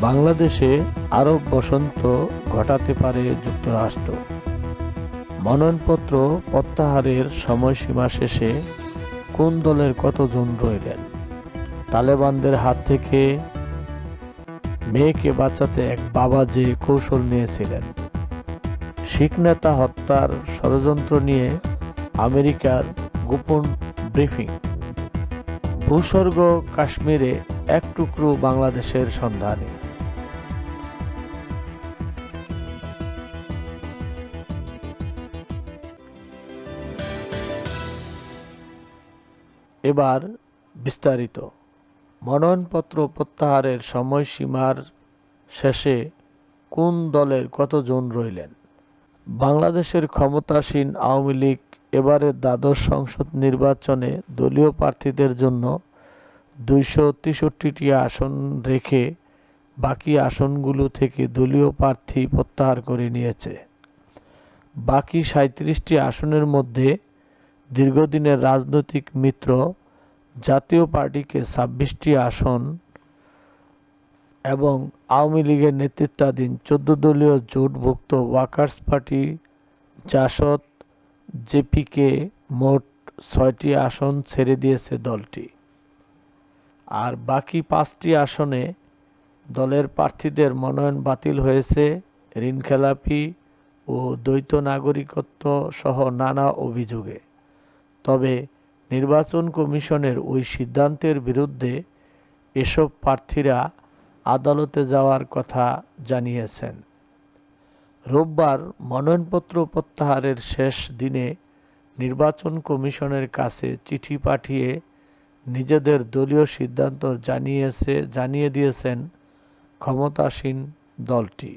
বাংলাদেশে আরব বসন্ত ঘটাতে পারে যুক্তরাষ্ট্র। মনোনয়নপত্র প্রত্যাহারের সময়সীমা শেষে কোন দলের কতজন রইলেন? তালেবানদের হাত থেকে মেয়েকে বাঁচাতে এক বাবা যে কৌশল নিয়েছিলেন। শিখ নেতা হত্যার ষড়যন্ত্র নিয়ে আমেরিকার গোপন ব্রিফিং। ভূস্বর্গ কাশ্মীরে এক টুকরো বাংলাদেশের সন্ধানে। এবার বিস্তারিত। মনোনয়নপত্র প্রত্যাহারের সময়সীমার শেষে কোন দলের কতজন রইলেন? বাংলাদেশের ক্ষমতাসীন আওয়ামী লীগ এবারের দ্বাদশ সংসদ নির্বাচনে দলীয় প্রার্থীদের জন্য 263টি আসন রেখে বাকি আসনগুলো থেকে দলীয় প্রার্থী প্রত্যাহার করে নিয়েছে। বাকি 37টি আসনের মধ্যে দীর্ঘদিনের রাজনৈতিক মিত্র জাতীয় পার্টিকে 26টি আসন এবং আওয়ামী লীগের নেতৃত্বাধীন 14 দলীয় জোটভুক্ত ওয়ার্কার্স পার্টি জাসদ জেপিকে মোট 6টি আসন ছেড়ে দিয়েছে দলটি। আর বাকি 5টি আসনে দলের প্রার্থীদের মনোনয়ন বাতিল হয়েছে ঋণখেলাপি ও দ্বৈত নাগরিকত্ব সহ নানা অভিযোগে। তবে নির্বাচন কমিশনের ওই সিদ্ধান্তের বিরুদ্ধে এসব প্রার্থীরা আদালতে যাওয়ার কথা জানিয়েছেন। রোববার মনোনয়নপত্র প্রত্যাহারের শেষ দিনে নির্বাচন কমিশনের কাছে চিঠি পাঠিয়ে নিজেদের দলীয় সিদ্ধান্ত জানিয়ে দিয়েছেন ক্ষমতাসীন দলটি।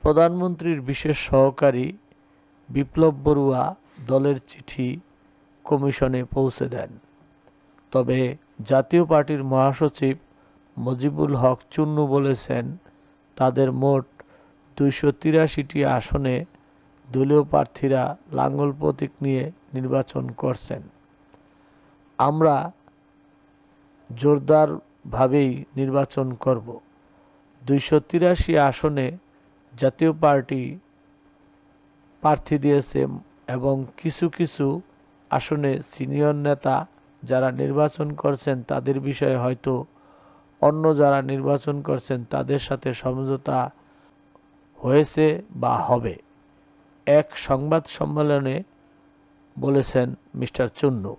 প্রধানমন্ত্রীর বিশেষ সহকারী বিপ্লব বড়ুয়া দলের চিঠি কমিশনে পৌঁছে দেন। তবে জাতীয় পার্টির মহাসচিব মজিবুল হক চুন্নু বলেছেন, তাদের মোট 283টি আসনে দলীয় প্রার্থীরা লাঙ্গল প্রতীক নিয়ে নির্বাচন করছেন। আমরা জোরদারভাবেই নির্বাচন করব। 283 আসনে জাতীয় পার্টি প্রার্থী দিয়েছে এবং কিছু কিছু আসনে সিনিয়র নেতা যারা নির্বাচন করছেন তাদের বিষয়ে হয়তো অন্য যারা নির্বাচন করছেন তাদের সাথে সমঝোতা হয়েছে বা হবে, এক সংবাদ সম্মেলনে বলেছেন মিস্টার চুন্নু।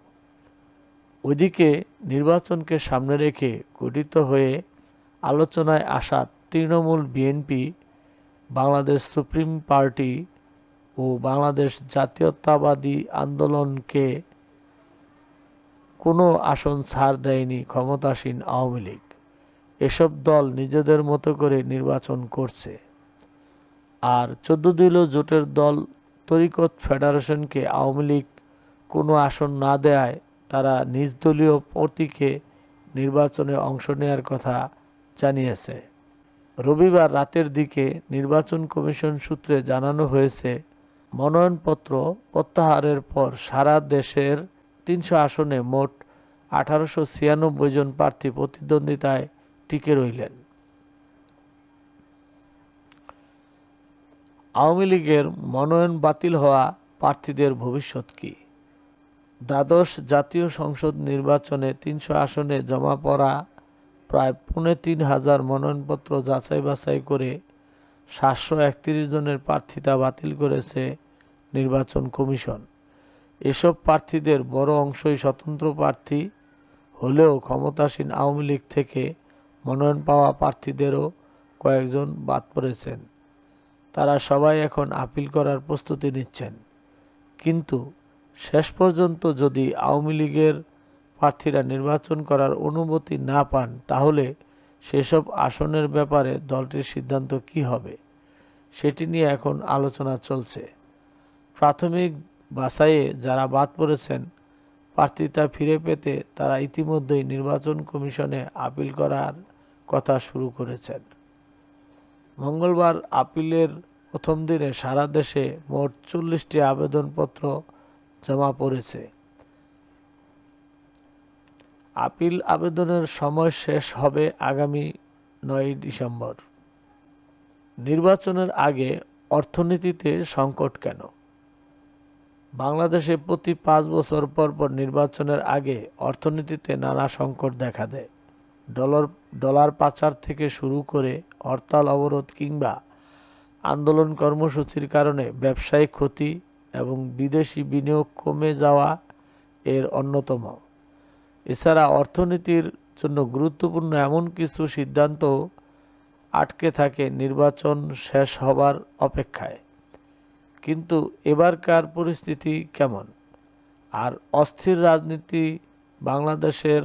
ওইদিকে নির্বাচনকে সামনে রেখে গঠিত হয়ে আলোচনায় আসা Trinamool BNP, Bangladesh supreme party ও বাংলাদেশ জাতীয়তাবাদী আন্দোলনকে কোনো আসন ছাড় দেয়নি ক্ষমতাসীন আওয়ামী লীগ। এসব দল নিজেদের মতো করে নির্বাচন করছে। আর 14 দলীয় জোটের দল তরিকত ফেডারেশনকে আওয়ামী লীগ কোনো আসন না দেয়ায় তারা নিজ দলীয় প্রতীকে নির্বাচনে অংশ নেওয়ার কথা জানিয়েছে। রবিবার রাতের দিকে নির্বাচন কমিশন সূত্রে জানানো হয়েছে, মনোনয়নপত্র প্রত্যাহারের পর সারা দেশের 300 আসনে মোট 1896 জন প্রার্থী প্রতিদ্বন্দ্বিতায় টিকে রইলেন। আওয়ামী লীগের মনোনয়ন বাতিল হওয়া প্রার্থীদের ভবিষ্যৎ কি? দ্বাদশ জাতীয় সংসদ নির্বাচনে 300 আসনে জমা পড়া প্রায় ৩৫,০০০ মনোনয়নপত্র যাচাই বাছাই করে ৭৩১ জনের প্রার্থিতা বাতিল করেছে নির্বাচন কমিশন। এসব প্রার্থীদের বড় অংশই স্বতন্ত্র প্রার্থী হলেও ক্ষমতাসীন আওয়ামী লীগ থেকে মনোনয়ন পাওয়া প্রার্থীদেরও কয়েকজন বাদ পড়েছেন। তারা সবাই এখন আপিল করার প্রস্তুতি নিচ্ছেন। কিন্তু শেষ পর্যন্ত যদি আওয়ামী লীগের প্রার্থীরা নির্বাচন করার অনুমতি না পান, তাহলে সেসব আসনের ব্যাপারে দলটির সিদ্ধান্ত কী হবে সেটি নিয়ে এখন আলোচনা চলছে। প্রাথমিক বাছাইয়ে যারা বাদ পড়েছেন প্রার্থিতা ফিরে পেতে তারা ইতিমধ্যেই নির্বাচন কমিশনে আপিল করার কথা শুরু করেছেন। মঙ্গলবার আপিলের প্রথম দিনে সারা দেশে মোট 40টি আবেদনপত্র জমা পড়েছে। আপিল আবেদনের সময় শেষ হবে আগামী 9 ডিসেম্বর। নির্বাচনের আগে অর্থনীতিতে সংকট কেন? বাংলাদেশে প্রতি 5 বছর পর পর নির্বাচনের আগে অর্থনীতিতে নানা সংকট দেখা দেয়। ডলার পাচার থেকে শুরু করে হরতাল, অবরোধ কিংবা আন্দোলন কর্মসূচির কারণে ব্যবসায়িক ক্ষতি এবং বিদেশি বিনিয়োগ কমে যাওয়া এর অন্যতম। এছাড়া অর্থনীতির জন্য গুরুত্বপূর্ণ এমন কিছু সিদ্ধান্ত আটকে থাকে নির্বাচন শেষ হবার অপেক্ষায়। কিন্তু এবারকার পরিস্থিতি কেমন? আর অস্থির রাজনীতি বাংলাদেশের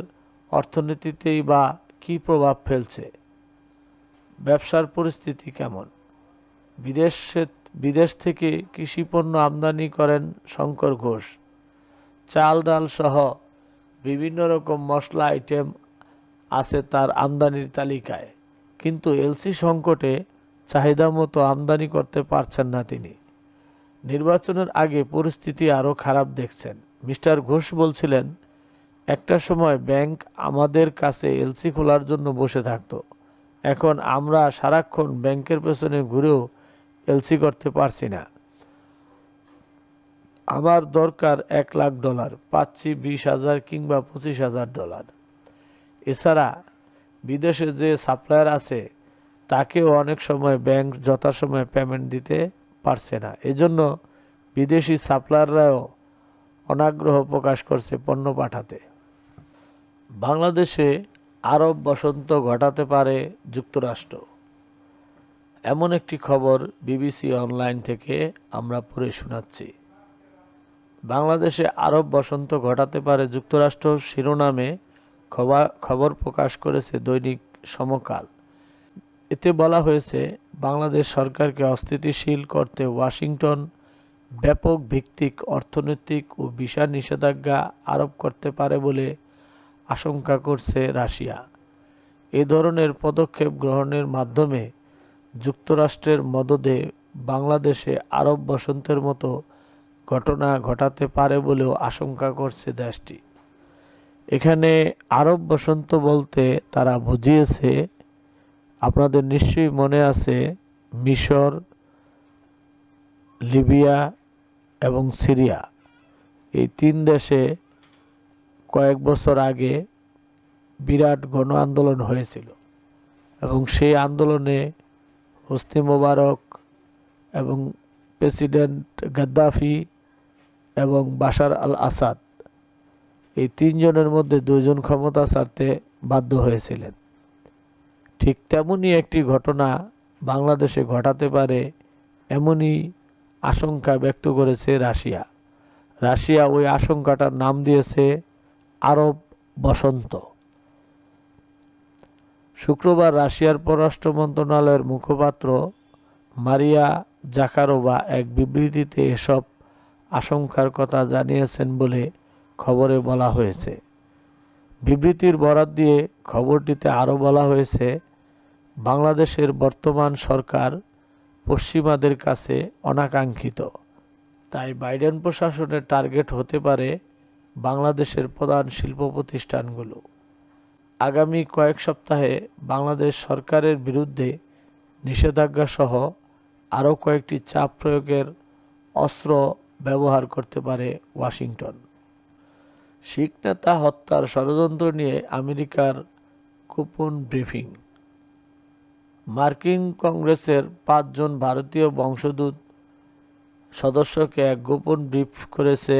অর্থনীতিতেই বা কী প্রভাব ফেলছে? ব্যবসার পরিস্থিতি কেমন? বিদেশ থেকে কৃষিপণ্য আমদানি করেন শঙ্কর ঘোষ। চাল ডাল সহ বিভিন্ন রকম মশলা আইটেম আছে তার আমদানির তালিকায়, কিন্তু এলসি সংকটে চাহিদা মতো আমদানি করতে পারছেন না তিনি। নির্বাচনের আগে পরিস্থিতি আরও খারাপ দেখছেন। মিস্টার ঘোষ বলছিলেন, একটা সময় ব্যাংক আমাদের কাছে এলসি খোলার জন্য বসে থাকতো, এখন আমরা সারাক্ষণ ব্যাংকের পেছনে ঘুরেও এলসি করতে পারছি না। আমার দরকার $1,00,000, পাচ্ছি $20,000 কিংবা $25,000। এছাড়া বিদেশে যে সাপ্লায়ার আছে তাকেও অনেক সময় ব্যাংক যথাসময়ে পেমেন্ট দিতে পারছে না। এজন্য বিদেশি সাপ্লায়াররাও অনাগ্রহ প্রকাশ করছে পণ্য পাঠাতে। বাংলাদেশে আরব বসন্ত ঘটাতে পারে যুক্তরাষ্ট্র, এমন একটি খবর বিবিসি অনলাইন থেকে আমরা পড়ে শোনাচ্ছি। বাংলাদেশে আরব বসন্ত ঘটাতে পারে যুক্তরাষ্ট্র শিরোনামে খবর প্রকাশ করেছে দৈনিক সমকাল। এতে বলা হয়েছে, বাংলাদেশ সরকারকে অস্থিতিশীল করতে ওয়াশিংটন ব্যাপক ভিত্তিক অর্থনৈতিক ও ভিসা নিষেধাজ্ঞা আরোপ করতে পারে বলে আশঙ্কা করছে রাশিয়া। এ ধরনের পদক্ষেপ গ্রহণের মাধ্যমে যুক্তরাষ্ট্রের মদদে বাংলাদেশে আরব বসন্তের মতো ঘটনা ঘটাতে পারে বলেও আশঙ্কা করছে দেশটি। এখানে আরব বসন্ত বলতে তারা বুঝিয়েছে, আপনাদের নিশ্চয়ই মনে আছে, মিশর, লিবিয়া এবং সিরিয়া, এই 3 দেশে কয়েক বছর আগে বিরাট গণ আন্দোলন হয়েছিল এবং সেই আন্দোলনে হোসনি মোবারক এবং প্রেসিডেন্ট গাদ্দাফি এবং বাশার আল আসাদ, এই 3 জনের মধ্যে 2 জন ক্ষমতা ছাড়তে বাধ্য হয়েছিলেন। ঠিক তেমনই একটি ঘটনা বাংলাদেশে ঘটাতে পারে এমনই আশঙ্কা ব্যক্ত করেছে রাশিয়া। রাশিয়া ওই আশঙ্কাটার নাম দিয়েছে আরব বসন্ত। শুক্রবার রাশিয়ার পররাষ্ট্র মন্ত্রণালয়ের মুখপাত্র মারিয়া জাকারোভা এক বিবৃতিতে এসব আশঙ্কার কথা জানিয়েছেন বলে খবরে বলা হয়েছে। বিবৃতির বরাত দিয়ে খবরটিতে আরও বলা হয়েছে, বাংলাদেশের বর্তমান সরকার পশ্চিমাদের কাছে অনাকাঙ্ক্ষিত, তাই বাইডেন প্রশাসনের টার্গেট হতে পারে বাংলাদেশের প্রধান শিল্প প্রতিষ্ঠানগুলো। আগামী কয়েক সপ্তাহে বাংলাদেশ সরকারের বিরুদ্ধে নিষেধাজ্ঞা সহ আরও কয়েকটি চাপ প্রয়োগের অস্ত্র ব্যবহার করতে পারে ওয়াশিংটন। শিখ নেতা হত্যার ষড়যন্ত্র নিয়ে আমেরিকার গোপন ব্রিফিং। মার্কিন কংগ্রেসের 5 জন ভারতীয় বংশোদ্ভূত সদস্যকে এক গোপন ব্রিফ করেছে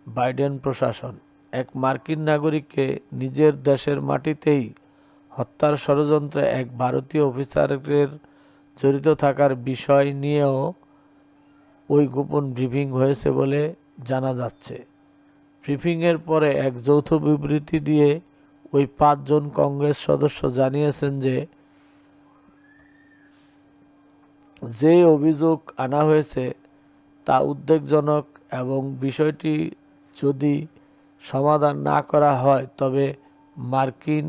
বাইডেন প্রশাসন। এক মার্কিন নাগরিককে নিজের দেশের মাটিতেই হত্যার ষড়যন্ত্রে এক ভারতীয় অফিসারের জড়িত থাকার বিষয় নিয়েও ওই গোপন ব্রিফিং হয়েছে বলে জানা যাচ্ছে। ব্রিফিংয়ের পরে এক যৌথ বিবৃতি দিয়ে ওই 5 জন কংগ্রেস সদস্য জানিয়েছেন যে অভিযোগ আনা হয়েছে তা উদ্বেগজনক এবং বিষয়টি যদি সমাধান না করা হয় তবে মার্কিন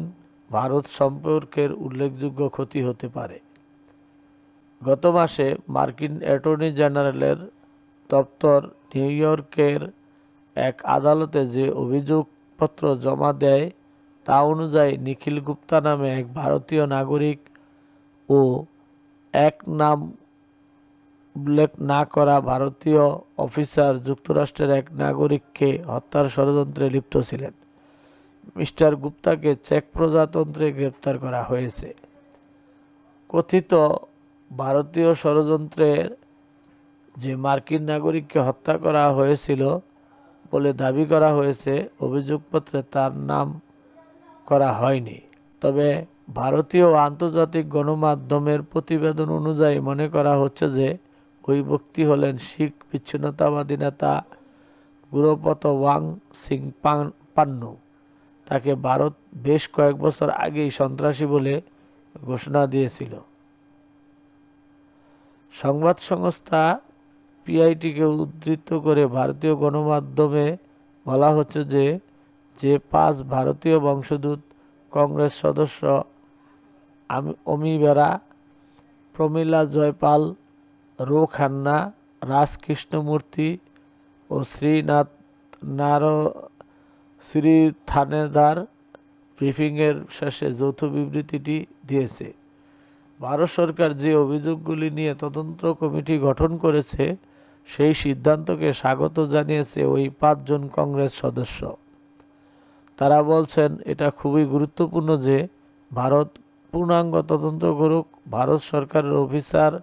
ভারত সম্পর্কের উল্লেখযোগ্য ক্ষতি হতে পারে। গত মাসে মার্কিন অ্যাটর্নি জেনারেলের দপ্তর নিউ ইয়র্কের এক আদালতে যে অভিযোগপত্র জমা দেয় তা অনুযায়ী নিখিল গুপ্তা নামে এক ভারতীয় নাগরিক ও এক নাম উল্লেখ না করা ভারতীয় অফিসার যুক্তরাষ্ট্রের এক নাগরিককে হত্যার ষড়যন্ত্রে লিপ্ত ছিলেন। মিস্টার গুপ্তাকে চেক প্রজাতন্ত্রে গ্রেপ্তার করা হয়েছে। কথিত ভারতীয় ষড়যন্ত্রের যে মার্কিন নাগরিককে হত্যা করা হয়েছিল বলে দাবি করা হয়েছে, অভিযোগপত্রে তার নাম করা হয়নি। তবে ভারতীয় ও আন্তর্জাতিক গণমাধ্যমের প্রতিবেদন অনুযায়ী মনে করা হচ্ছে যে ওই ব্যক্তি হলেন শিখ বিচ্ছিন্নতাবাদী নেতা গুরুপত ওয়াং সিং পান্নু। তাকে ভারত বেশ কয়েক বছর আগেই সন্ত্রাসী বলে ঘোষণা দিয়েছিল। সংবাদ সংস্থা পিআইটিকে উদ্ধৃত করে ভারতীয় গণমাধ্যমে বলা হচ্ছে যে 5 ভারতীয় বংশোদ্ভূত কংগ্রেস সদস্য অমি বেরা, প্রমীলা জয়পাল, রো খান্না, রাজ কৃষ্ণমূর্তি ও শ্রী থানেদার ব্রিফিংয়ের শেষে যৌথ বিবৃতিটি দিয়েছে। ভারত সরকার যে অভিযোগগুলি নিয়ে তদন্ত কমিটি গঠন করেছে সেই সিদ্ধান্তকে স্বাগত জানিয়েছে ওই 5 জন কংগ্রেস সদস্য। তারা বলছেন এটা খুবই গুরুত্বপূর্ণ যে ভারত পূর্ণাঙ্গ তদন্ত করুক, ভারত সরকারের অফিসার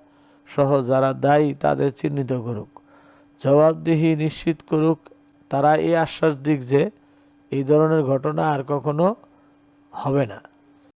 সহ যারা দায়ী তাদের চিহ্নিত করুক, জবাবদিহি নিশ্চিত করুক। তারা এই আশ্বাস দিক যে এই ধরনের ঘটনা আর কখনো হবে না।